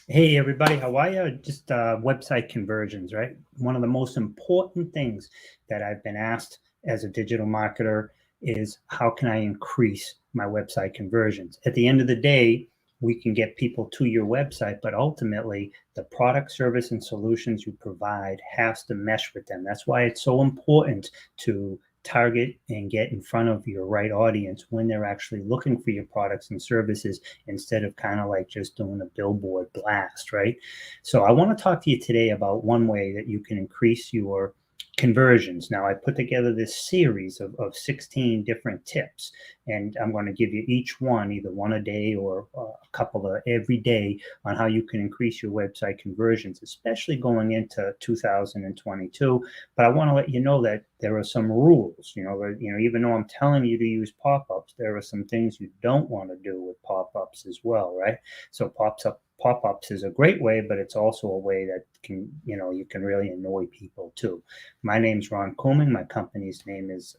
Hey everybody, how are you? Just website conversions, right? One of the most important things that I've been asked as a digital marketer is how can I increase my website conversions? At the end of the day, we can get people to your website, but ultimately the product, service, and solutions you provide has to mesh with them. That's why it's so important to target and get in front of your right audience when they're actually looking for your products and services instead of kind of like just doing a billboard blast, right? So I want to talk to you today about one way that you can increase your conversions. Now, I put together this series of 16 different tips, and I'm going to give you each one, either one a day or a couple of every day, on how you can increase your website conversions, especially going into 2022. But I want to let you know that there are some rules. Even though I'm telling you to use pop-ups, there are some things you don't want to do with pop-ups as well, right? So pop-ups is a great way, but it's also a way that you can really annoy people too. My name's Ron Coleman. My company's name is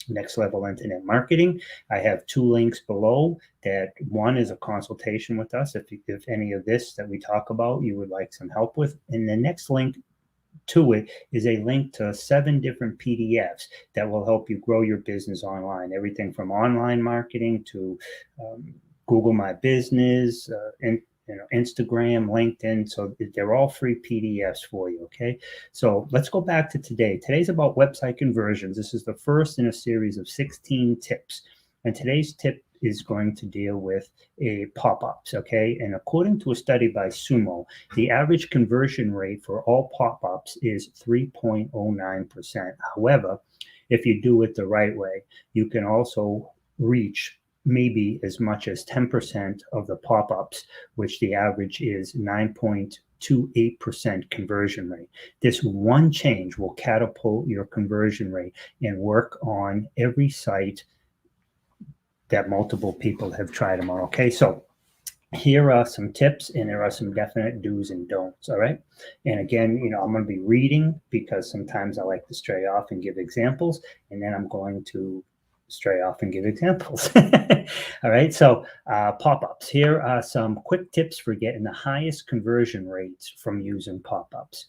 Next Level Internet Marketing. I have two links below. That one is a consultation with us if any of this that we talk about you would like some help with, and the next link to it is a link to 7 different PDFs that will help you grow your business online. Everything from online marketing to Google My Business, and Instagram, LinkedIn. So they're all free PDFs for you. Okay. So let's go back to today. Today's about website conversions. This is the first in a series of 16 tips. And today's tip is going to deal with a pop-ups. Okay. And according to a study by Sumo, the average conversion rate for all pop-ups is 3.09%. However, if you do it the right way, you can also reach maybe as much as 10% of the pop-ups, which the average is 9.28% conversion rate. This one change will catapult your conversion rate and work on every site that multiple people have tried them on. Okay, so here are some tips, and there are some definite do's and don'ts. All right. And again, I'm going to be reading because sometimes I like to stray off and give examples, and then I'm going to stray off and give examples. All right. So pop-ups. Here are some quick tips for getting the highest conversion rates from using pop-ups.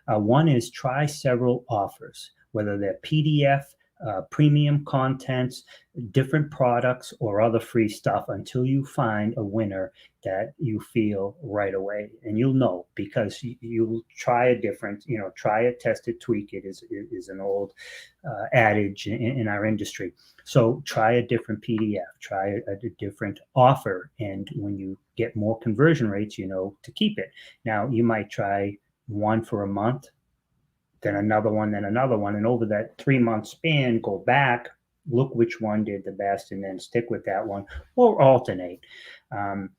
One is try several offers, whether they're PDF, premium contents, different products, or other free stuff until you find a winner that you feel right away. And you'll know because you'll try a different, try it, test it, tweak it is an old adage in our industry. So try a different PDF, try a different offer. And when you get more conversion rates, to keep it. Now, you might try one for a month, then another one, then another one. And over that 3-month span, go back, look which one did the best, and then stick with that one or alternate. Um,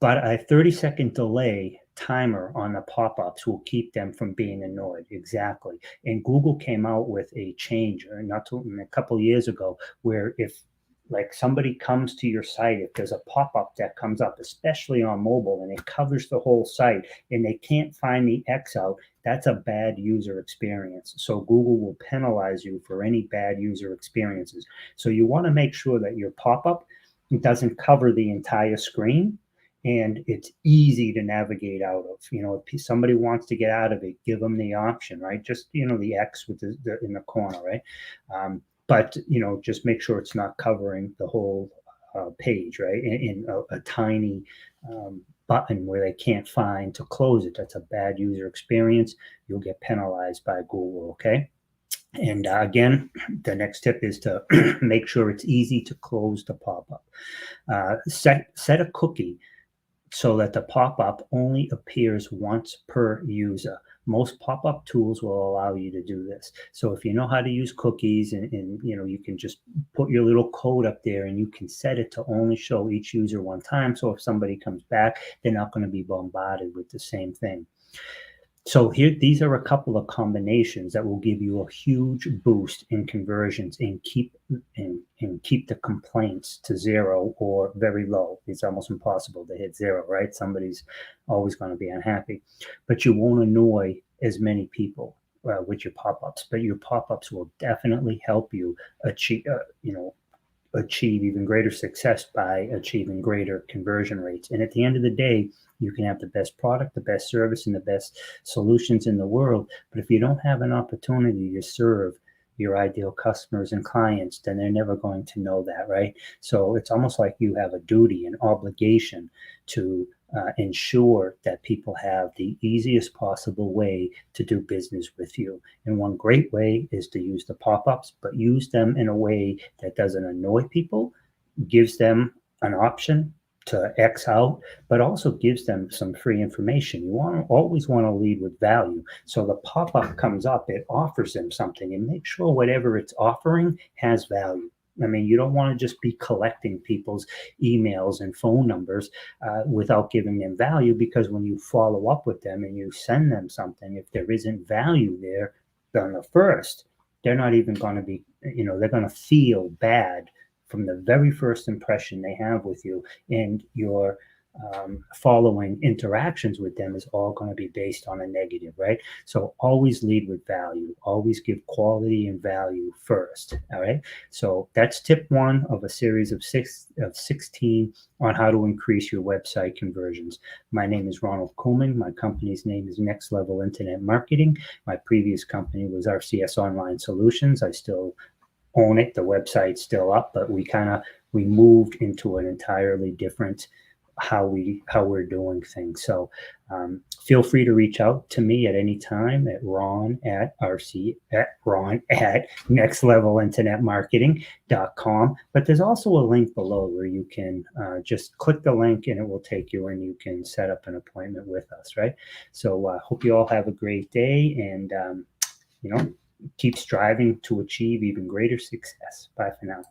but a 30-second delay timer on the pop-ups will keep them from being annoyed. Exactly. And Google came out with a change a couple of years ago where if like somebody comes to your site, if there's a pop-up that comes up, especially on mobile, and it covers the whole site and they can't find the X out, that's a bad user experience. So Google will penalize you for any bad user experiences. So you want to make sure that your pop-up doesn't cover the entire screen and it's easy to navigate out of. If somebody wants to get out of it, give them the option, right? Just, the X with the in the corner, right? But just make sure it's not covering the whole page, right? In a tiny button where they can't find to close it. That's a bad user experience. You'll get penalized by Google. Okay. And again, the next tip is to make sure it's easy to close the pop-up. Set a cookie so that the pop-up only appears once per user. Most pop-up tools will allow you to do this. So if you know how to use cookies and you can just put your little code up there and you can set it to only show each user one time. So if somebody comes back, they're not going to be bombarded with the same thing. So these are a couple of combinations that will give you a huge boost in conversions and keep the complaints to zero or very low. It's almost impossible to hit zero, right? Somebody's always going to be unhappy, but you won't annoy as many people with your pop-ups. But your pop-ups will definitely help you achieve, achieve even greater success by achieving greater conversion rates. And at the end of the day, you can have the best product, the best service, and the best solutions in the world. But if you don't have an opportunity to serve your ideal customers and clients, then they're never going to know that, right? So it's almost like you have a duty, an obligation to ensure that people have the easiest possible way to do business with you. And one great way is to use the pop-ups, but use them in a way that doesn't annoy people, gives them an option to X out, but also gives them some free information. You always want to lead with value. So the pop-up comes up, it offers them something, and make sure whatever it's offering has value. I mean, you don't want to just be collecting people's emails and phone numbers without giving them value, because when you follow up with them and you send them something, if there isn't value there on the first, they're not even going to be, they're going to feel bad from the very first impression they have with you. And your following interactions with them is all going to be based on a negative, right? So always lead with value, always give quality and value first. All right. So that's tip 1 of a series of 16 on how to increase your website conversions. My name is Ronald Koolman. My company's name is Next Level Internet Marketing. My previous company was RCS Online Solutions. I still own it. The website's still up, but we moved into an entirely different how we're doing things. So feel free to reach out to me at any time at ron at nextlevelinternetmarketing.com. But there's also a link below where you can just click the link and it will take you and you can set up an appointment with us, right? So hope you all have a great day, and keep striving to achieve even greater success. Bye for now.